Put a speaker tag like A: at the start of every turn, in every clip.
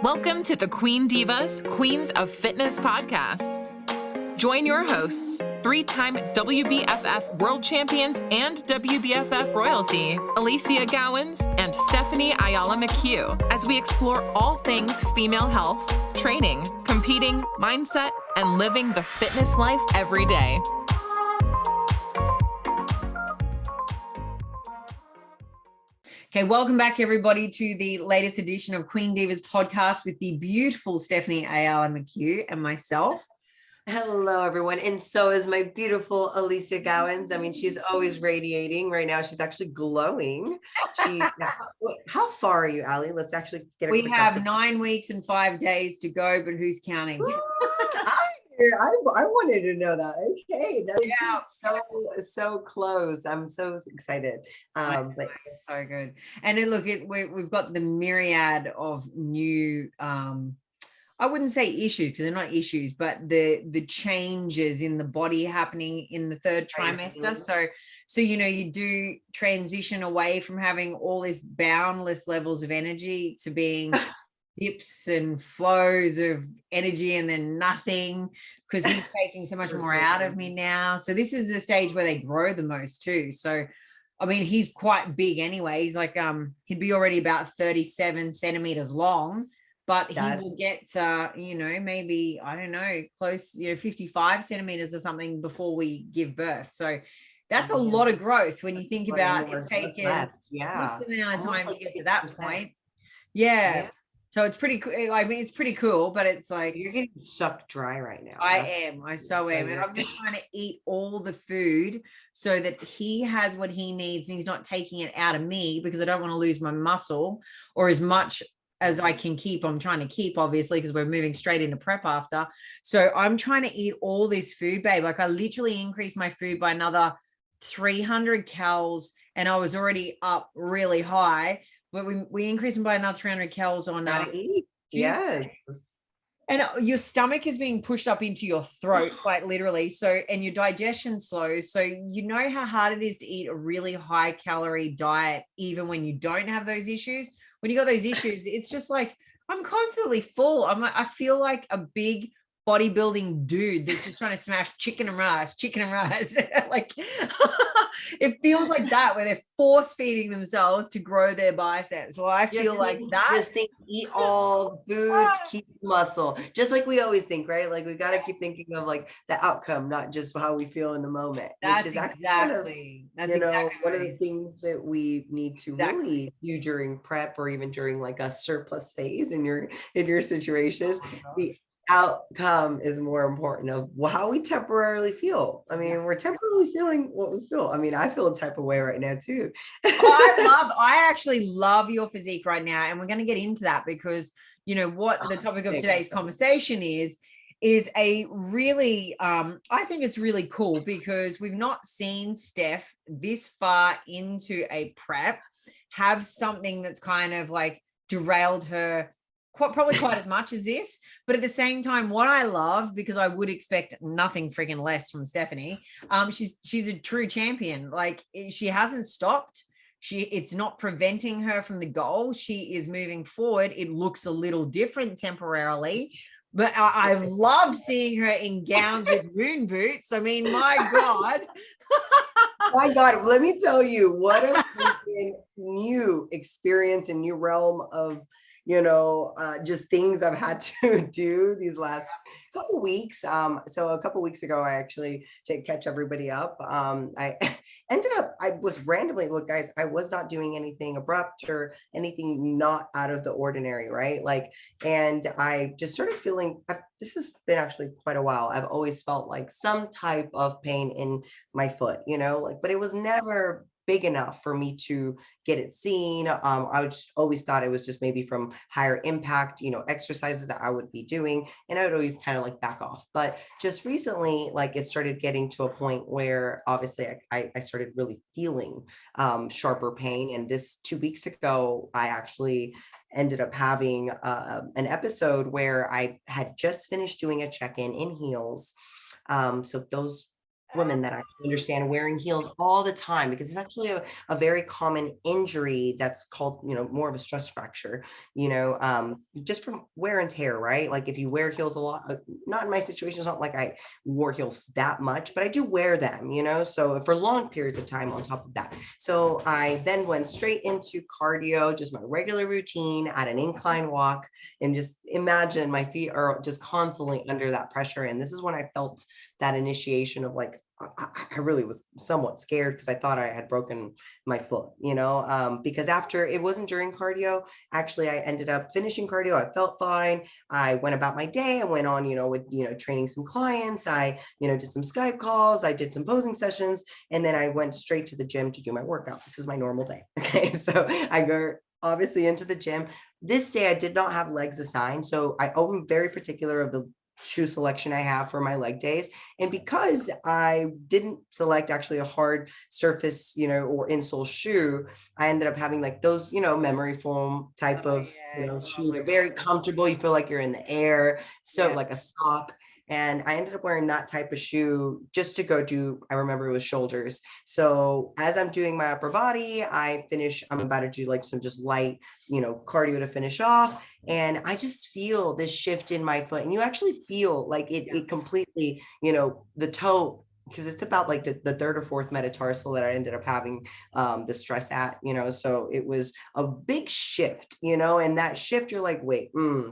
A: Welcome to the Queen Divas, Queens of Fitness podcast. Join your hosts, three-time WBFF world champions and WBFF royalty, Alicia Gowans and Stephanie Ayala McHugh, as we explore all things female health, training, competing, mindset, and living the fitness life every day.
B: Okay, welcome back, everybody, to the latest edition of Queen Divas podcast with the beautiful Stephanie Ayala McHugh and myself.
C: Hello, everyone. And so is my beautiful Alicia Gowans. I mean, she's always radiating. Right now, she's actually glowing. How far are you, Ali? Let's actually get a
B: We have 9 weeks and 5 days to go, but who's counting?
C: I wanted to know that. Okay, that's so close. I'm so excited. But
B: so good. And then look, we've got the myriad of new. I wouldn't say issues because they're not issues, but the changes in the body happening in the third trimester. So you do transition away from having all these boundless levels of energy to being dips and flows of energy and then nothing, because he's taking so much more out of me now. So this is the stage where they grow the most too. So I mean, he's quite big anyway. He's like he'd be already about 37 centimeters long, but he will get maybe, I don't know, close 55 centimeters or something before we give birth. So that's a lot of growth when you think about it's taken this amount of time to get to that point. Yeah. So it's pretty cool. I mean, it's pretty cool, but it's like
C: you're getting sucked dry right now.
B: I so am. And I'm just trying to eat all the food so that he has what he needs and he's not taking it out of me, because I don't want to lose my muscle or as much as I can keep. I'm trying to keep, obviously, because we're moving straight into prep after. So I'm trying to eat all this food, babe. Like I literally increased my food by another 300 calories and I was already up really high. But we increased them by another 300 calories on
C: yes.
B: And your stomach is being pushed up into your throat, quite literally. So, and your digestion slows. So you know how hard it is to eat a really high calorie diet, even when you don't have those issues. When you got those issues, it's just like, I'm constantly full. I feel like a big bodybuilding dude that's just trying to smash chicken and rice. Like it feels like that, where they're force feeding themselves to grow their biceps. Well, I feel like that.
C: Just think, eat all foods, keep muscle. Just like we always think, right? Like we got to keep thinking of like the outcome, not just how we feel in the moment.
B: That's
C: which is
B: exactly
C: one of the things that we need to really do during prep, or even during like a surplus phase in your situations. The outcome is more important of how we temporarily feel. I mean, we're temporarily feeling what we feel. I mean, I feel a type of way right now too.
B: I actually love your physique right now. And we're going to get into that because what the topic of today's conversation is a really, I think it's really cool because we've not seen Steph this far into a prep have something that's kind of like derailed her probably quite as much as this. But at the same time, what I love, because I would expect nothing freaking less from Stephanie, she's a true champion. Like she hasn't stopped. It's not preventing her from the goal. She is moving forward. It looks a little different temporarily, but I love seeing her in gowns with moon boots. I mean, my God.
C: My God, let me tell you, what a freaking new experience and new realm of just things I've had to do these last couple weeks. So a couple weeks ago, I actually, to catch everybody up, I was randomly, look guys, I was not doing anything abrupt or anything not out of the ordinary, right? Like, and I just started feeling, this has been actually quite a while. I've always felt like some type of pain in my foot, but it was never big enough for me to get it seen. I just always thought it was just maybe from higher impact, exercises that I would be doing. And I would always kind of like back off. But just recently, like it started getting to a point where obviously I started really feeling sharper pain. And this 2 weeks ago, I actually ended up having an episode where I had just finished doing a check-in in heels. So those women that actually understand wearing heels all the time, because it's actually a very common injury that's called, more of a stress fracture, just from wear and tear, right? Like if you wear heels a lot, not in my situation, it's not like I wore heels that much, but I do wear them, so for long periods of time on top of that. So I then went straight into cardio, just my regular routine at an incline walk, and just imagine my feet are just constantly under that pressure. And this is when I felt that initiation of like, I really was somewhat scared because I thought I had broken my foot, because after, it wasn't during cardio. Actually, I ended up finishing cardio. I felt fine. I went about my day. I went on, with, training some clients. I, did some Skype calls. I did some posing sessions. And then I went straight to the gym to do my workout. This is my normal day. Okay. So I go obviously into the gym. This day I did not have legs assigned. So I'm very particular of the shoe selection I have for my leg days. And because I didn't select actually a hard surface, or insole shoe, I ended up having like those, memory foam type of, shoe. They're very comfortable. You feel like you're in the air. So like a sock. And I ended up wearing that type of shoe just to go do, I remember it was shoulders. So as I'm doing my upper body, I'm about to do like some just light, cardio to finish off. And I just feel this shift in my foot. And you actually feel like it completely, the toe, because it's about like the third or fourth metatarsal that I ended up having the stress at, so it was a big shift, and that shift, you're like, wait,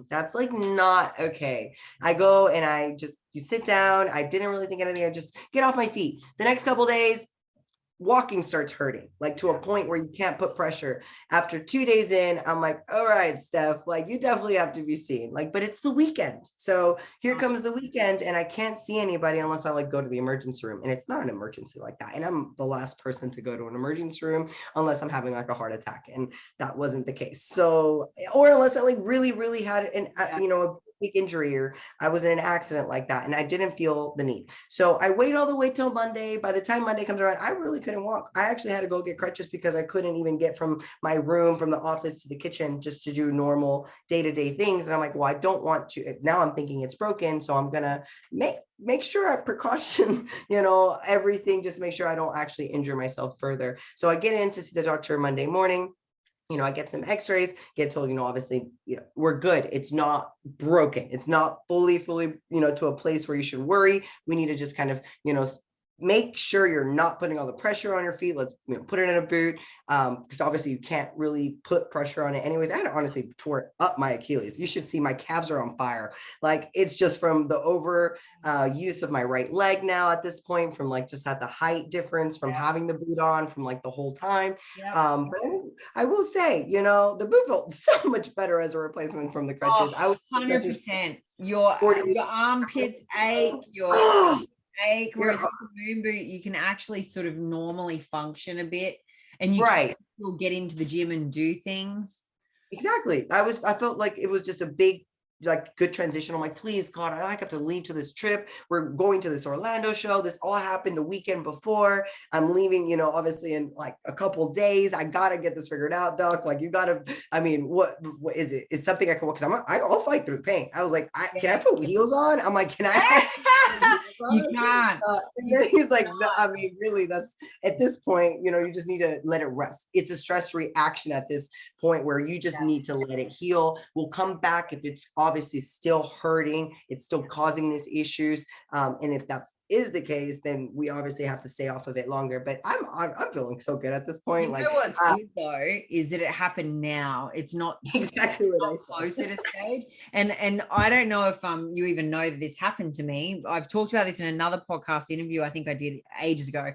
C: that's like not okay. I go and you sit down. I didn't really think anything. I just get off my feet. The next couple of days, walking starts hurting, like to a point where you can't put pressure. After 2 days in, I'm like, all right, Steph, like you definitely have to be seen. Like, but it's the weekend. So here comes the weekend and I can't see anybody unless I like go to the emergency room. And it's not an emergency like that. And I'm the last person to go to an emergency room unless I'm having like a heart attack. And that wasn't the case. So, or unless I like really, really had a big injury or I was in an accident like that and I didn't feel the need. So I wait all the way till Monday. By the time Monday comes around, I really couldn't walk. I actually had to go get crutches because I couldn't even get from my room, from the office to the kitchen just to do normal day-to-day things. And I'm like, well, I don't want to. Now I'm thinking it's broken. So I'm going to make sure I precaution, everything, just make sure I don't actually injure myself further. So I get in to see the doctor Monday morning. I get some x-rays, get told, obviously, we're good. It's not broken. It's not fully, to a place where you should worry. We need to just kind of, make sure you're not putting all the pressure on your feet. Let's put it in a boot. Because obviously you can't really put pressure on it anyways. I had honestly tore up my Achilles. You should see my calves are on fire. Like it's just from the over use of my right leg now at this point, from like just at the height difference from having the boot on from like the whole time. But I will say, the boot felt so much better as a replacement from the crutches. I was
B: 100%. Your armpits ache, ache, whereas with the moon boot you can actually sort of normally function a bit and you can still get into the gym and do things.
C: Exactly. I felt like it was just a big like good transition. I'm like, please God, I have to leave to this trip. We're going to this Orlando show. This all happened the weekend before. I'm leaving, obviously in like a couple days. I gotta get this figured out, doc. Like you gotta, what is it? It's something I can, because I'll fight through the pain. I was like, can I put heels on? I'm like, can I?
B: You can't.
C: And then he's like, no, really, that's at this point, you just need to let it rest. It's a stress reaction at this point where you just need to let it heal. We'll come back if it's obviously still hurting, it's still causing these issues. And if that is the case, then we obviously have to stay off of it longer. But I'm feeling so good at this point.
B: What's good though is that it happened now. It's not exactly what I close at a stage. And I don't know if you even know that this happened to me. I've talked about this in another podcast interview I think I did ages ago.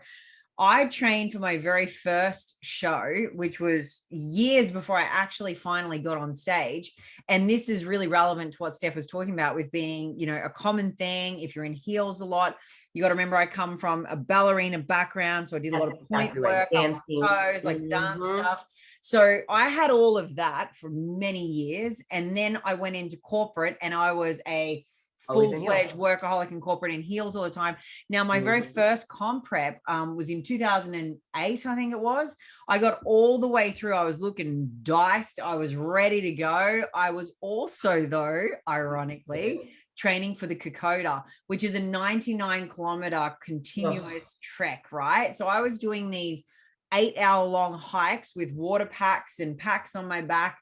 B: I trained for my very first show, which was years before I actually finally got on stage. And this is really relevant to what Steph was talking about with being, a common thing. If you're in heels a lot, you got to remember I come from a ballerina background. So I did a lot of point work, on toes, like dance stuff. So I had all of that for many years. And then I went into corporate and I was a full-fledged workaholic in corporate in heels all the time. Now, my very first comp prep was in 2008, I think it was. I got all the way through. I was looking diced. I was ready to go. I was also, though, ironically, training for the Kokoda, which is a 99-kilometer continuous trek, right? So I was doing these 8-hour-long hikes with water packs and packs on my back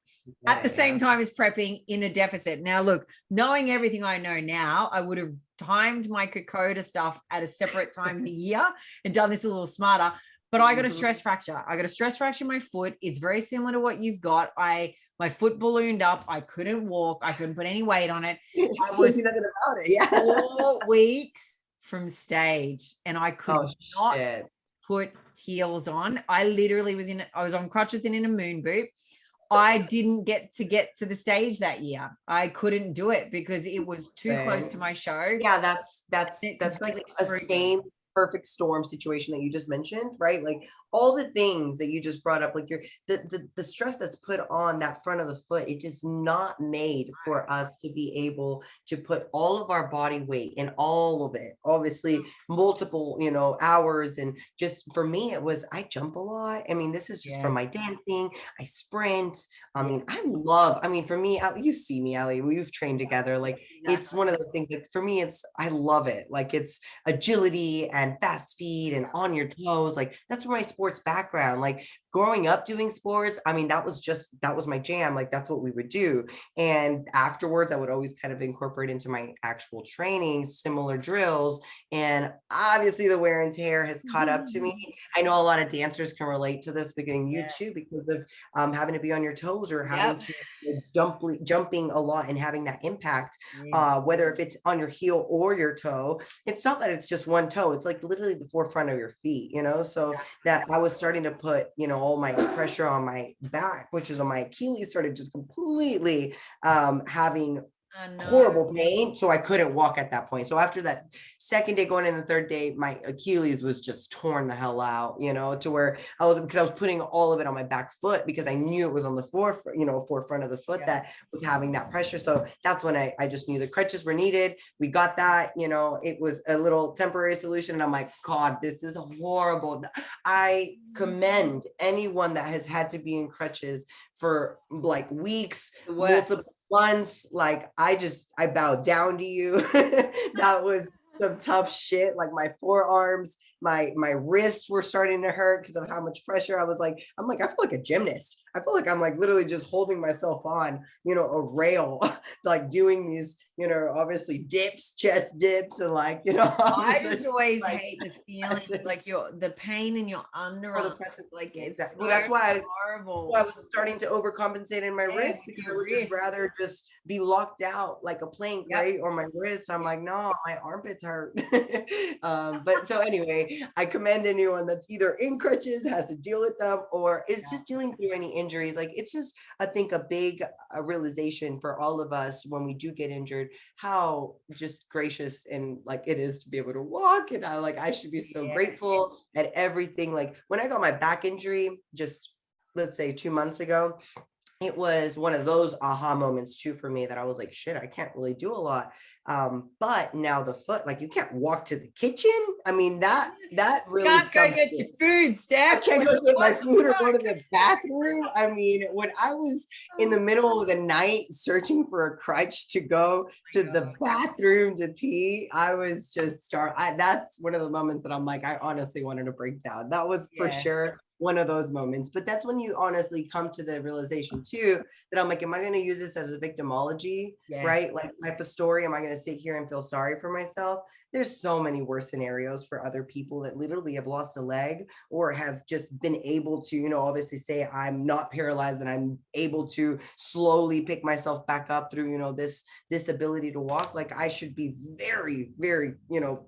B: at the same time as prepping in a deficit. Now, look, knowing everything I know now, I would have timed my Kokoda stuff at a separate time of the year and done this a little smarter. But I got a stress fracture. I got a stress fracture in my foot. It's very similar to what you've got. My foot ballooned up. I couldn't walk. I couldn't put any weight on it. I was
C: nothing about it. Yeah.
B: 4 weeks from stage, and I could not put heels on. I literally was on crutches and in a moon boot. I didn't get to the stage that year. I couldn't do it because it was too close to my show.
C: Yeah, that's like a same perfect storm situation that you just mentioned, right? Like all the things that you just brought up, like the stress that's put on that front of the foot, it is not made for us to be able to put all of our body weight in all of it, obviously multiple, hours. And just for me, it was, I jump a lot. I mean, this is just from my dancing. I sprint. I mean, for me, you see me, Ali, we've trained together. Like it's one of those things that for me, I love it. Like it's agility and fast feet and on your toes. Like that's where my sports background, like growing up doing sports. I mean, that was my jam. Like that's what we would do. And afterwards I would always kind of incorporate into my actual training, similar drills. And obviously the wear and tear has caught up to me. I know a lot of dancers can relate to this, because you too, because of having to be on your toes or having to jumping a lot and having that impact, whether if it's on your heel or your toe. It's not that it's just one toe. It's like literally the forefront of your feet, so that I was starting to put, all my pressure on my back, which is on my Achilles, started just completely having horrible pain. So I couldn't walk at that point. So after that second day, going in the third day, my Achilles was just torn the hell out, to where because I was putting all of it on my back foot, because I knew it was on the forefront of the foot that was having that pressure. So that's when I just knew the crutches were needed. We got that, it was a little temporary solution. And I'm like, God, this is horrible. I commend anyone that has had to be in crutches for like weeks, multiple months. Like I bowed down to you. That was some tough shit. Like my forearms, my wrists were starting to hurt because of how much pressure. I feel like a gymnast. I feel like I'm like literally just holding myself on, a rail, like doing these, obviously dips, chest dips, and like,
B: I just always hate the feeling, like the pain in your underarm. Like it's
C: well, that's why horrible. I was starting to overcompensate in my wrist, because I would just rather just be locked out like a plank, right? Or my wrist. I'm like, no, my armpits hurt. But so anyway, I commend anyone that's either in crutches, has to deal with them, or is just dealing through any injuries. Like it's just, I think, a big realization for all of us when we do get injured, how just gracious and like it is to be able to walk. And I should be so grateful at everything. Like when I got my back injury, just let's say 2 months ago, it was one of those aha moments too for me, that I was like, shit, I can't really do a lot. But now the foot, like you can't walk to the kitchen. I mean, that really
B: can't go get your food, Steph.
C: I can't go get my food or go to the bathroom. I mean, when I was in the middle of the night searching for a crutch to go to the bathroom to pee, I was just that's one of the moments that I'm like, I honestly wanted to break down. That was for sure one of those moments. But that's when you honestly come to the realization too, that I'm like, am I going to use this as a victimology, right? Like type of story? Am I going to sit here and feel sorry for myself? There's so many worse scenarios for other people that literally have lost a leg or have just been able to, obviously say I'm not paralyzed and I'm able to slowly pick myself back up through, this ability to walk. Like I should be very, very,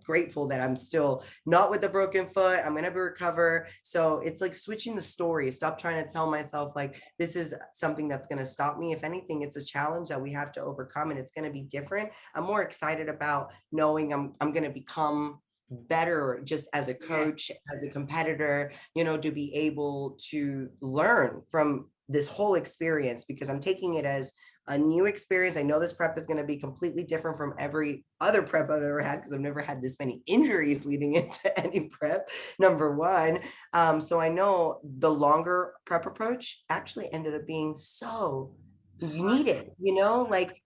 C: grateful that I'm still not with a broken foot. I'm going to recover. So it's like switching the story. Stop trying to tell myself like this is something that's going to stop me. If anything, it's a challenge that we have to overcome, and it's going to be different. I'm more excited about knowing I'm going to become better just as a coach, as a competitor, to be able to learn from this whole experience, because I'm taking it as a new experience. I know this prep is going to be completely different from every other prep I've ever had, because I've never had this many injuries leading into any prep, number one. So I know the longer prep approach actually ended up being so needed, like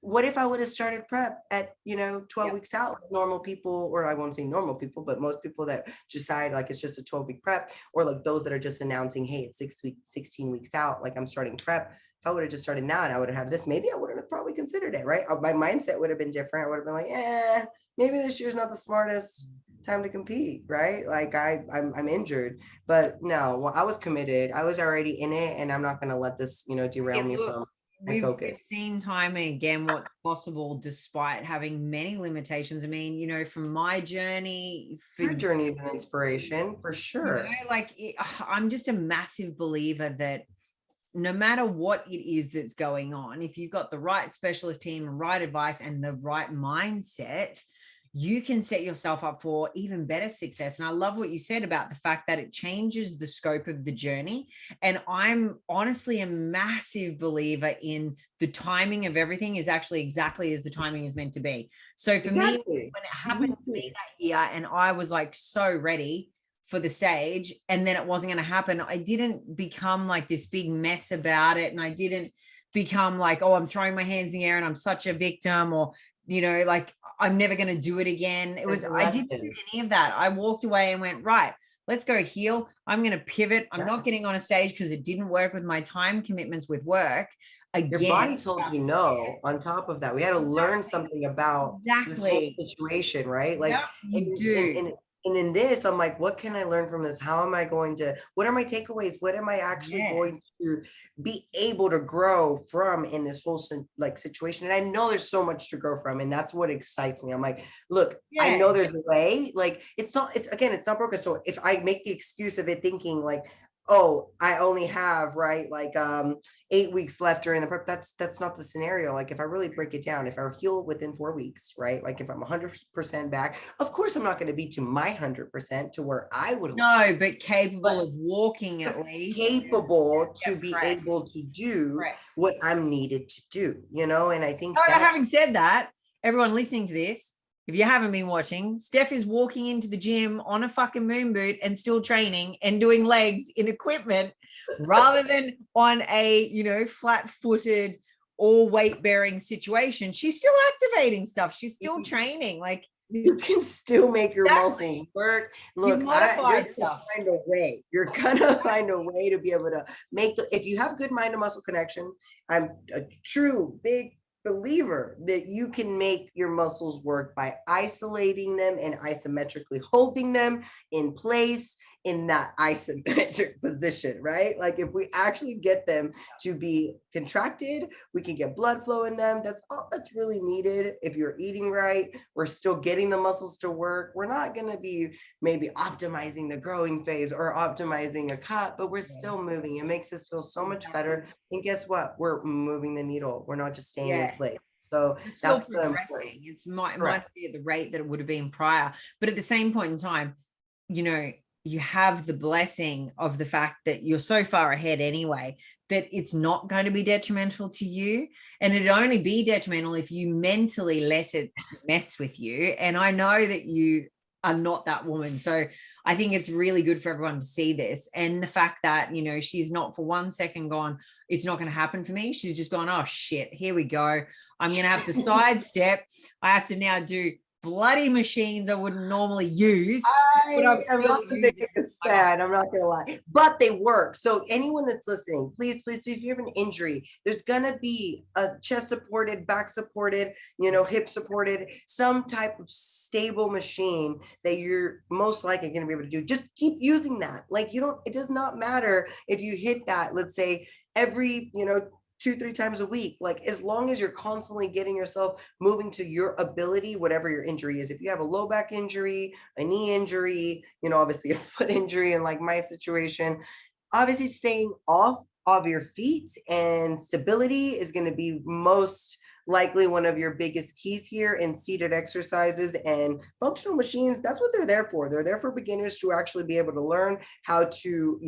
C: what if I would have started prep at, 12 weeks out, like normal people, or I won't say normal people, but most people that decide like it's just a 12-week prep, or like those that are just announcing, hey, it's 6 weeks, 16 weeks out, like I'm starting prep. If I would have just started now and I would have had this, maybe I wouldn't have probably considered it, right? My mindset would have been different. I would have been like, maybe this year's not the smartest time to compete, right? Like I'm injured, but no, I was committed. I was already in it, and I'm not going to let this, derail me from my focus.
B: We've seen time and again what's possible despite having many limitations. I mean, from my journey,
C: Your journey is an inspiration for sure.
B: I'm just a massive believer that no matter what it is that's going on, if you've got the right specialist team, right advice, and the right mindset, you can set yourself up for even better success. And I love what you said about the fact that it changes the scope of the journey. And I'm honestly a massive believer in the timing of everything is actually exactly as the timing is meant to be. So for me, when it happened to me that year, and I was like so ready for the stage, and then it wasn't going to happen, I didn't become like this big mess about it. And I didn't become like, oh, I'm throwing my hands in the air and I'm such a victim, or, like I'm never going to do it again. I didn't do any of that. I walked away and went, right, let's go heal. I'm going to pivot. I'm not getting on a stage because it didn't work with my time commitments with work. Again,
C: your body told you no. On top of that, we had to learn something about this whole situation, right? Like
B: you do.
C: And in this, I'm like, what can I learn from this? How am I going to, what are my takeaways? What am I actually going to be able to grow from in this whole situation? And I know there's so much to grow from, and that's what excites me. I'm like, look, I know there's a way, like, it's not broken. So if I make the excuse of it thinking like, oh, I only have 8 weeks left during the prep. That's not the scenario. Like if I really break it down, if I heal within 4 weeks, right? Like if I'm 100% back, of course I'm not going to be to my 100% to where I would.
B: No, but capable of walking at least.
C: Capable to be able to do what I'm needed to do, And I think.
B: Having said that, everyone listening to this, if you haven't been watching, Steph is walking into the gym on a fucking moon boot and still training and doing legs in equipment rather than on a, flat-footed or weight-bearing situation. She's still activating stuff. She's still training. Like
C: you can still make your muscles work. Look, you're gonna find a way. You're gonna find a way to be able to if you have good mind to muscle connection. I'm a true big believer that you can make your muscles work by isolating them and isometrically holding them in place in that isometric position, right? Like if we actually get them to be contracted, we can get blood flow in them. That's all that's really needed. If you're eating right, we're still getting the muscles to work. We're not going to be maybe optimizing the growing phase or optimizing a cut, but we're still moving. It makes us feel so much better. And guess what? We're moving the needle. We're not just staying in place. So that's progressing.
B: It might be at the rate that it would have been prior, but at the same point in time, you have the blessing of the fact that you're so far ahead anyway, that it's not going to be detrimental to you. And it'd only be detrimental if you mentally let it mess with you. And I know that you are not that woman. So I think it's really good for everyone to see this. And the fact that, she's not for 1 second gone, it's not going to happen for me. She's just gone, oh shit, here we go. I'm going to have to sidestep. I have to now do bloody machines I wouldn't normally use.
C: I'm not the biggest fan, I'm not gonna lie, but they work. So anyone that's listening, please, if you have an injury, there's gonna be a chest supported, back supported, hip supported, some type of stable machine that you're most likely gonna be able to do. Just keep using that. Like it does not matter if you hit that, let's say every 2-3 times a week, like as long as you're constantly getting yourself moving to your ability, whatever your injury is. If you have a low back injury, a knee injury, obviously a foot injury, and like my situation, obviously staying off of your feet and stability is going to be most likely one of your biggest keys here in seated exercises and functional machines. That's what they're there for. They're there for beginners to actually be able to learn how to,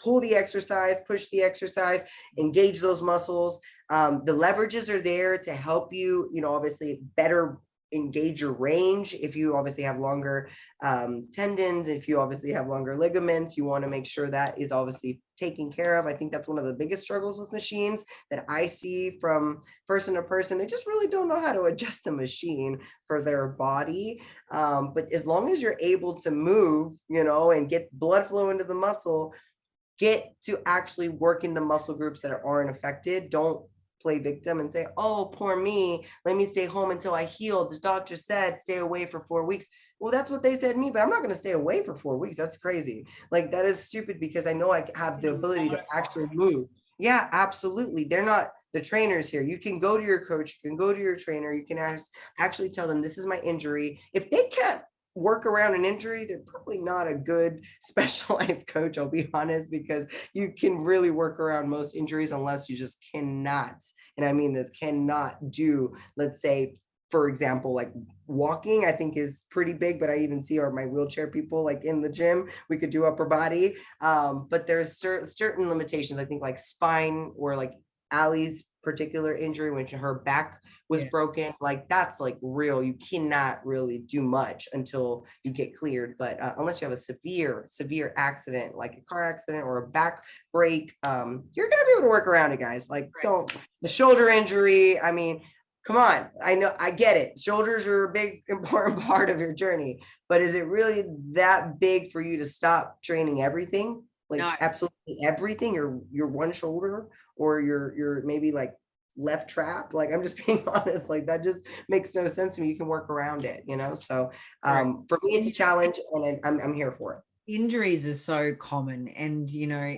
C: pull the exercise, push the exercise, engage those muscles. The leverages are there to help you, obviously better engage your range. If you obviously have longer tendons, if you obviously have longer ligaments, you want to make sure that is obviously taken care of. I think that's one of the biggest struggles with machines that I see from person to person. They just really don't know how to adjust the machine for their body. But as long as you're able to move, you know, and get blood flow into the muscle, get to actually working the muscle groups that aren't affected. Don't play victim and say, oh, poor me, let me stay home until I heal. The doctor said stay away for 4 weeks. Well, that's what they said to me, but I'm not going to stay away for 4 weeks. That's crazy. Like, that is stupid, because I know I have the ability to actually move. Yeah, absolutely. They're not the trainers here. You can go to your coach, you can go to your trainer, you can actually tell them, this is my injury. If they can't work around an injury, they're probably not a good specialized coach, I'll be honest, because you can really work around most injuries unless you just cannot, and I mean this, cannot do, let's say, for example, like walking, I think is pretty big, but I even see my wheelchair people like in the gym, we could do upper body. But there's certain limitations, I think, like spine, or like Allie's particular injury when her back was broken, like that's like real. You cannot really do much until you get cleared. But unless you have a severe accident, like a car accident or a back break, you're gonna be able to work around it, guys. Like, don't, the shoulder injury, I mean, come on, I know, I get it. Shoulders are a big, important part of your journey, but is it really that big for you to stop training everything? Like, no. Absolutely everything, your one shoulder, or your maybe like left trap. Like, I'm just being honest, like that just makes no sense to me. You can work around it, you know? So for me, it's a challenge, and I'm here for it.
B: Injuries are so common, and, you know,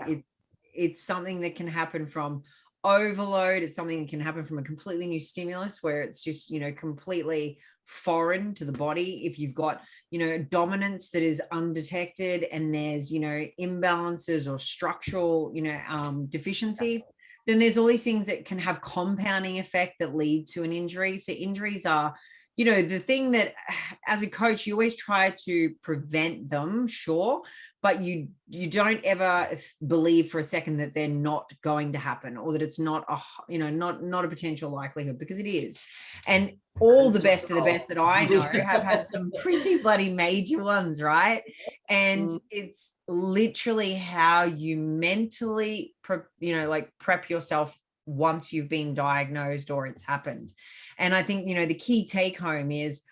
B: it's something that can happen from overload. It's something that can happen from a completely new stimulus where it's just, you know, completely foreign to the body. If you've got, you know, dominance that is undetected, and there's, you know, imbalances or structural, you know, deficiencies, then there's all these things that can have compounding effect that lead to an injury. So injuries are, you know, the thing that as a coach, you always try to prevent them, sure, but you don't ever believe for a second that they're not going to happen, or that it's not a, you know, not a potential likelihood, because it is. And all the best of the best that I know have had some pretty bloody major ones, right? And it's literally how you mentally, you know, like prep yourself once you've been diagnosed or it's happened. And I think, you know, the key take home is,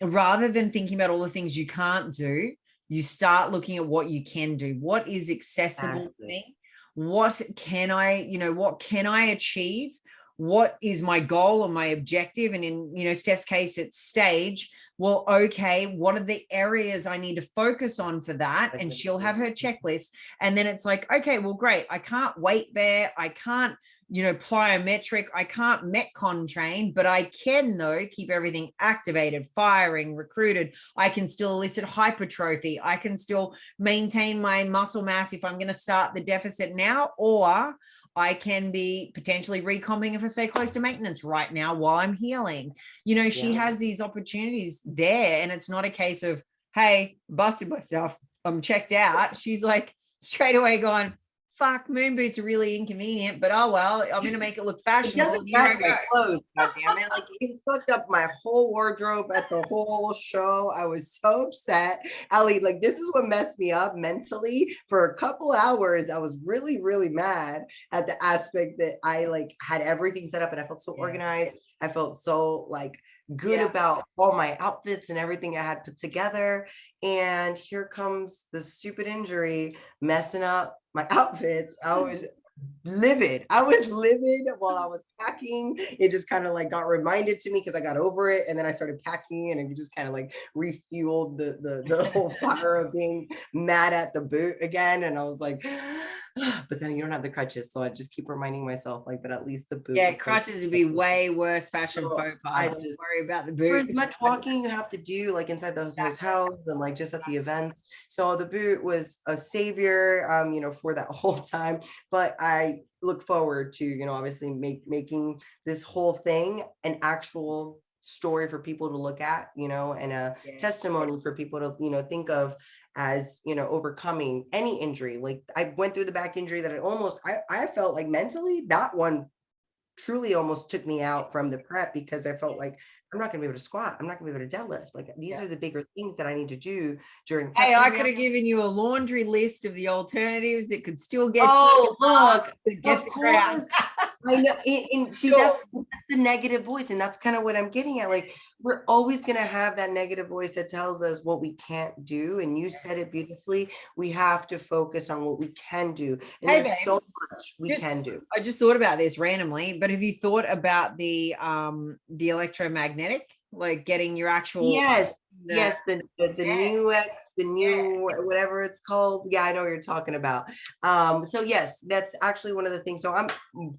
B: rather than thinking about all the things you can't do, you start looking at what you can do. What is accessible to me? What can I, you know, what can I achieve? What is my goal or my objective? And in, you know, Steph's case, it's stage. Well, okay, what are the areas I need to focus on for that? And she'll have her checklist. And then it's like, okay, well, great. I can't weight bear. I can't, you know, plyometric. I can't Metcon train, but I can, though, keep everything activated, firing, recruited. I can still elicit hypertrophy. I can still maintain my muscle mass if I'm going to start the deficit now, or I can be potentially recombing if I stay close to maintenance right now while I'm healing. You know, she has these opportunities there, and it's not a case of, hey, busted myself, I'm checked out. She's like straight away going, fuck, moon boots are really inconvenient, but oh well, I'm gonna make it look fashionable.
C: It doesn't match my clothes, goddammit. Like, it fucked up my whole wardrobe at the whole show. I was so upset. Ali, like, this is what messed me up mentally for a couple hours. I was really, really mad at the aspect that I like had everything set up and I felt so organized. I felt so like good about all my outfits and everything I had put together. And here comes the stupid injury messing up my outfits. I was livid while I was packing. It just kind of like got reminded to me because I got over it, and then I started packing, and it just kind of like refueled the whole fire of being mad at the boot again. And I was like, but then you don't have the crutches, so I just keep reminding myself like that at least the boot.
B: Yeah, crutches would be way worse fashion faux pas. Don't worry about the boot.
C: For as much walking you have to do like inside those hotels and like just at the events, so the boot was a savior, you know, for that whole time. But I look forward to, you know, obviously making this whole thing an actual story for people to look at, you know, and a testimony for people to, you know, think of as, you know, overcoming any injury. Like, I went through the back injury that I felt like mentally that one truly almost took me out from the prep, because I felt like I'm not going to be able to squat. I'm not going to be able to deadlift. Like, these are the bigger things that I need to do during prep.
B: Hey, I could have given you a laundry list of the alternatives that could still get
C: look,
B: to get the crowd.
C: I know. And see, that's the negative voice. And that's kind of what I'm getting at. Like, we're always going to have that negative voice that tells us what we can't do. And you said it beautifully. We have to focus on what we can do. And
B: Hey,
C: there's
B: babe,
C: so much we can do.
B: I just thought about this randomly, but have you thought about the electromagnetic, like getting your actual
C: the new the new whatever it's called. Yeah, I know what you're talking about. So yes, that's actually one of the things. So I'm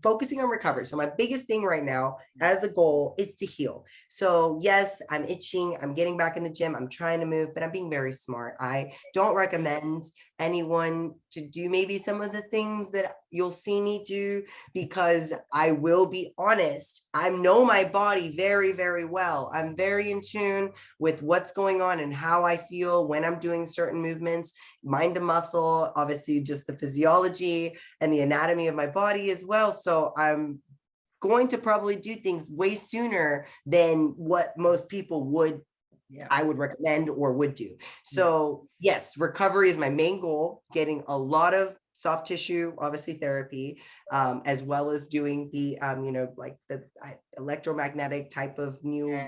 C: focusing on recovery. So my biggest thing right now as a goal is to heal. So yes, I'm itching, I'm getting back in the gym, I'm trying to move, but I'm being very smart. I don't recommend anyone to do maybe some of the things that you'll see me do, because I will be honest, I know my body very, very well. I'm very in tune with what's going on and how I feel when I'm doing certain movements, mind to muscle, obviously just the physiology and the anatomy of my body as well. So I'm going to probably do things way sooner than what most people would I would recommend or would do. So yes, recovery is my main goal, getting a lot of soft tissue, obviously therapy, as well as doing the, like the electromagnetic type of new.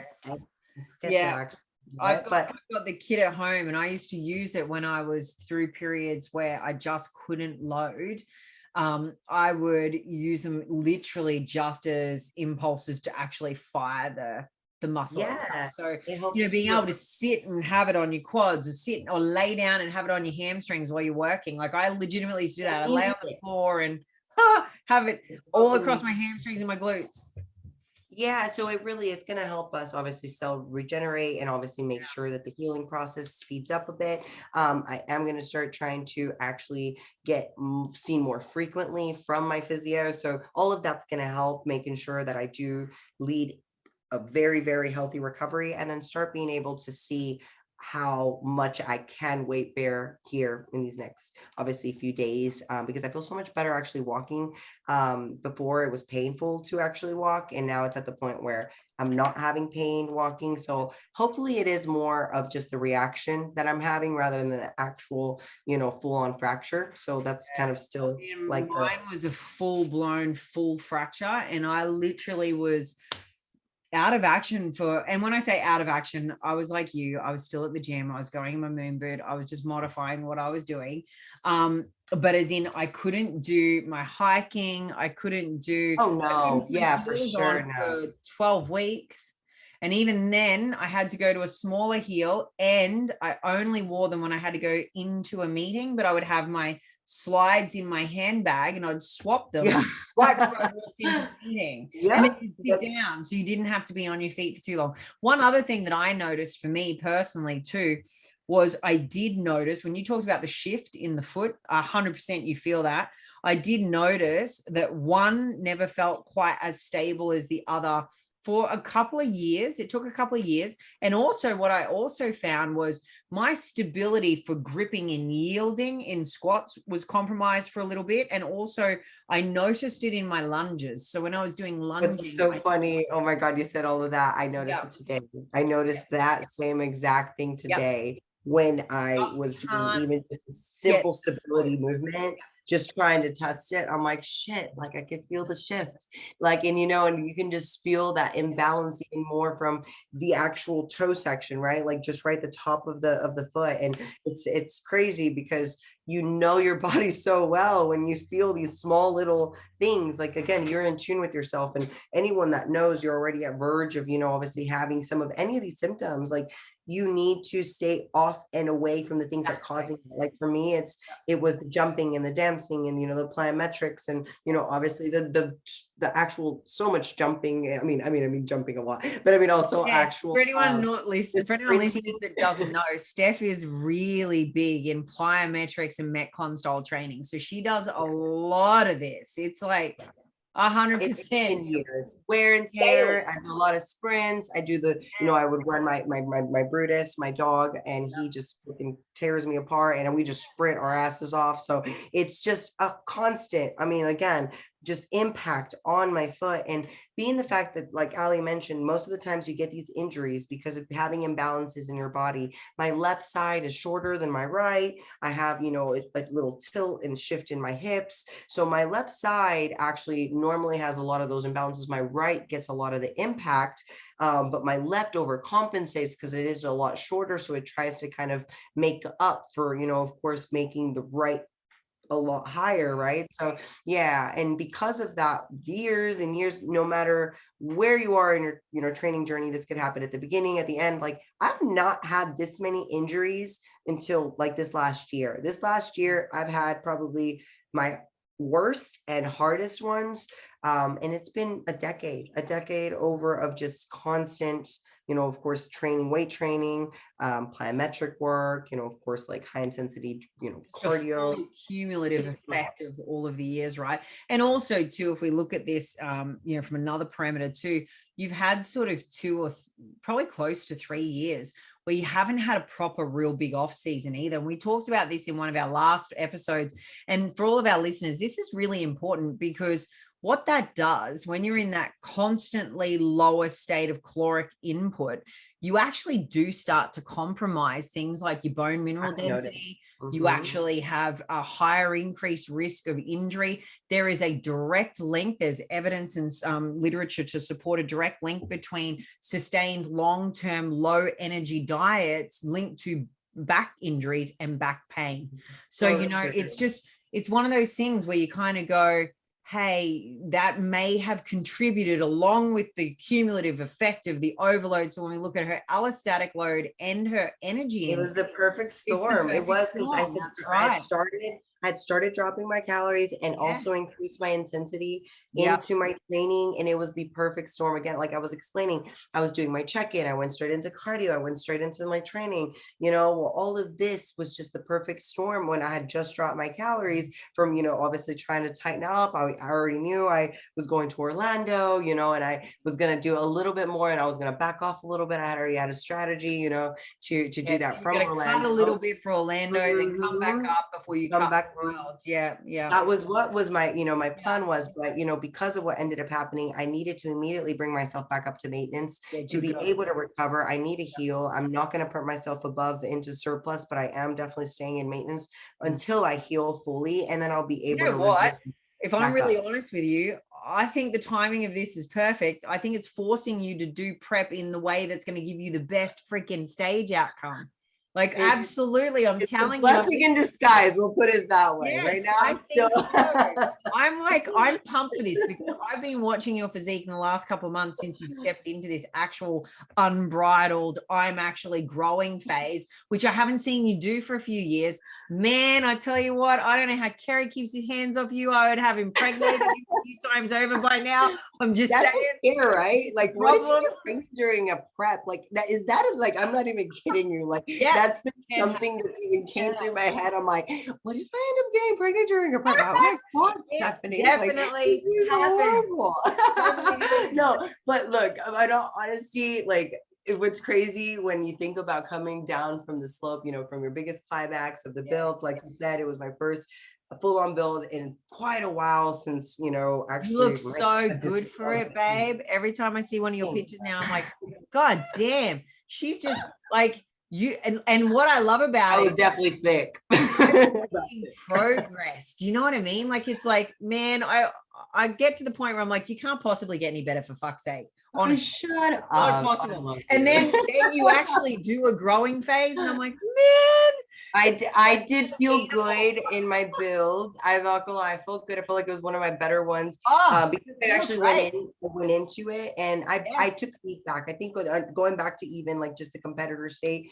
B: I've got the kit at home, and I used to use it when I was through periods where I just couldn't load. I would use them literally just as impulses to actually fire the muscle. So, being able to sit and have it on your quads, or sit or lay down and have it on your hamstrings while you're working. Like, I legitimately used to do that. I lay on the floor and have it all across my hamstrings and my glutes.
C: Yeah, so it's going to help us obviously cell regenerate, and obviously make sure that the healing process speeds up a bit. I am going to start trying to actually get seen more frequently from my physio. So all of that's going to help making sure that I do lead a very, very healthy recovery, and then start being able to see how much I can weight bear here in these next, obviously, few days, because I feel so much better actually walking. Before it was painful to actually walk, and now it's at the point where I'm not having pain walking. So hopefully it is more of just the reaction that I'm having rather than the actual, full on fracture. So that's kind of still like
B: mine was a full fracture, and I literally was out of action and when I say out of action, I was like you, I was still at the gym, I was going in my moon boot, I was just modifying what I was doing. But as in, I couldn't do my hiking, I couldn't do
C: for sure
B: for 12 weeks. And even then I had to go to a smaller heel, and I only wore them when I had to go into a meeting, but I would have my slides in my handbag and I'd swap them right before I walked into the meeting. And then you'd sit down, so you didn't have to be on your feet for too long. One other thing that I noticed for me personally too was I did notice when you talked about the shift in the foot, 100% you feel that. I did notice that one never felt quite as stable as the other for a couple of years. It took a couple of years. And also what I also found was my stability for gripping and yielding in squats was compromised for a little bit. And also I noticed it in my lunges. So when I was doing lunging.
C: It's so funny. Oh my God, you said all of that. I noticed it today. I noticed that same exact thing today when I was doing even just a simple stability movement. Just trying to test it. I'm like, shit, like I could feel the shift. Like, and and you can just feel that imbalance even more from the actual toe section, right? Like just right the top of the foot. And it's crazy because your body so well when you feel these small little things. Like, again, you're in tune with yourself, and anyone that knows you're already at verge of, obviously having some of any of these symptoms, like you need to stay off and away from the things that causing it. Like for me, it was the jumping and the dancing and the plyometrics and obviously the actual so much jumping. I mean jumping a lot, but I mean also actual.
B: For anyone listening that doesn't know, Steph is really big in plyometrics and Metcon style training. So she does a lot of this. It's like 100%
C: years wear and tear. I do a lot of sprints. I do I would run my Brutus, my dog, and he just freaking tears me apart, and we just sprint our asses off. So it's just a constant. I mean, again, just impact on my foot. And being the fact that, like Ali mentioned, most of the times you get these injuries because of having imbalances in your body. My left side is shorter than my right. I have, you know, a little tilt and shift in my hips. So my left side actually normally has a lot of those imbalances. My right gets a lot of the impact, but my left overcompensates because it is a lot shorter. So it tries to kind of make up for, you know, of course, making the right a lot higher, right? So yeah, and because of that, years and years, no matter where you are in your, you know, training journey, this could happen at the beginning, at the end. Like, I've not had this many injuries until like this last year. This last year I've had probably my worst and hardest ones, and it's been a decade over of just constant, you know, of course, weight training, plyometric work, you know, of course, like high intensity, you know, cardio.
B: The cumulative effect of all of the years, right? And also too, if we look at this, you know, from another parameter too, you've had sort of probably close to 3 years where you haven't had a proper real big off season either. And we talked about this in one of our last episodes. And for all of our listeners, this is really important because what that does when you're in that constantly lower state of caloric input, you actually do start to compromise things like your bone mineral density. You actually have a higher increased risk of injury. There is a direct link. There's evidence and literature to support a direct link between sustained long-term low energy diets linked to back injuries and back pain. So, you know, it's one of those things where you kind of go, hey, that may have contributed along with the cumulative effect of the overload. So when we look at her allostatic load and her energy,
C: it was the perfect storm. It was because I had started dropping my calories and also increased my intensity into my training. And it was the perfect storm. Again, like I was explaining, I was doing my check-in. I went straight into cardio. I went straight into my training. You know, well, all of this was just the perfect storm when I had just dropped my calories from, you know, obviously trying to tighten up. I already knew I was going to Orlando, you know, and I was going to do a little bit more and I was going to back off a little bit. I had already had a strategy, you know, to do that from Orlando.
B: Cut a little bit for Orlando, then come back up before you come back. Yeah.
C: That was what was my, you know, my plan was, but, you know, because of what ended up happening, I needed to immediately bring myself back up to maintenance to be able to recover. I need to heal. I'm not going to put myself above into surplus, but I am definitely staying in maintenance until I heal fully. And then I'll be able to resume.
B: If I'm really honest with you, I think the timing of this is perfect. I think it's forcing you to do prep in the way that's going to give you the best freaking stage outcome. Like, absolutely. I'm telling you.
C: Blessing in disguise. We'll put it that way.
B: Yes,
C: right now,
B: I'm pumped for this because I've been watching your physique in the last couple of months since you've stepped into this actual unbridled, I'm actually growing phase, which I haven't seen you do for a few years. Man, I tell you what, I don't know how Kerry keeps his hands off you. I would have impregnated you a few times over by now. I'm just saying.
C: Scare, right? Like, what if you get pregnant during a prep? Like, like, I'm not even kidding you. Like, that's something that even came through my head. I'm like, what if I end up getting pregnant during a prep? Oh my God, Stephanie.
B: Definitely
C: No, but look, in all honesty, like, what's crazy when you think about coming down from the slope, you know, from your biggest climax of the build, like you said, it was my first full-on build in quite a while since, you know, actually.
B: You look so good for it, babe. Every time I see one of your pictures now, I'm like, God damn, she's just like you. And what I love about it,
C: definitely thick.
B: Progress. Do you know what I mean? Like, it's like, man, I get to the point where I'm like, you can't possibly get any better, for fuck's sake. Honestly,
C: shut up.
B: Not possible. And then you actually do a growing phase, and I'm like, man.
C: I did feel good in my build. I'm not gonna lie, I felt good. I felt like it was one of my better ones because I actually went into it, and I took feedback. I think going back to even like just the competitor state,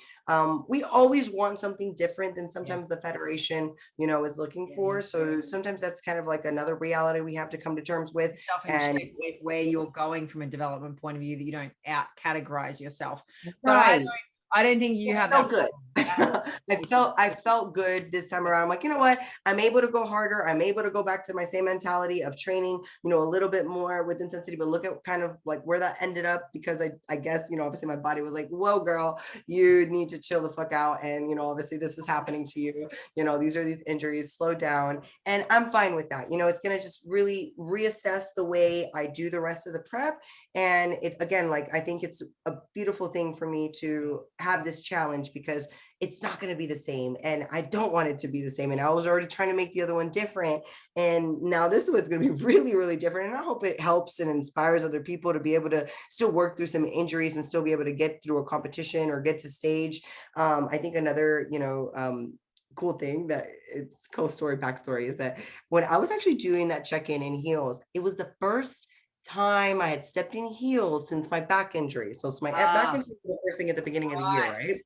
C: we always want something different than sometimes the federation, you know, is looking for. So sometimes that's kind of like another reality we have to come to terms with, and
B: where you're going from a development point of view, that you don't out categorize yourself.
C: Right.
B: But I don't think you have
C: felt
B: that.
C: good. I felt good this time around. I'm like, you know what? I'm able to go harder. I'm able to go back to my same mentality of training, you know, a little bit more with intensity, but look at kind of like where that ended up, because I guess, you know, obviously my body was like, whoa, girl, you need to chill the fuck out. And, you know, obviously this is happening to you. You know, these are these injuries, slow down. And I'm fine with that. You know, it's going to just really reassess the way I do the rest of the prep. And it, again, like, I think it's a beautiful thing for me to have this challenge, because it's not going to be the same. And I don't want it to be the same. And I was already trying to make the other one different. And now this one's going to be really, really different. And I hope it helps and inspires other people to be able to still work through some injuries and still be able to get through a competition or get to stage. I think another, you know, cool thing that it's backstory is that when I was actually doing that check-in in heels, it was the first time I had stepped in heels since my back injury. So it's my back injury was the first thing at the beginning of the year, right?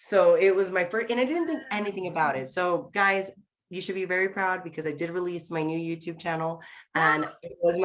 C: So it was my first, and I didn't think anything about it. So guys, you should be very proud, because I did release my new YouTube channel, and it was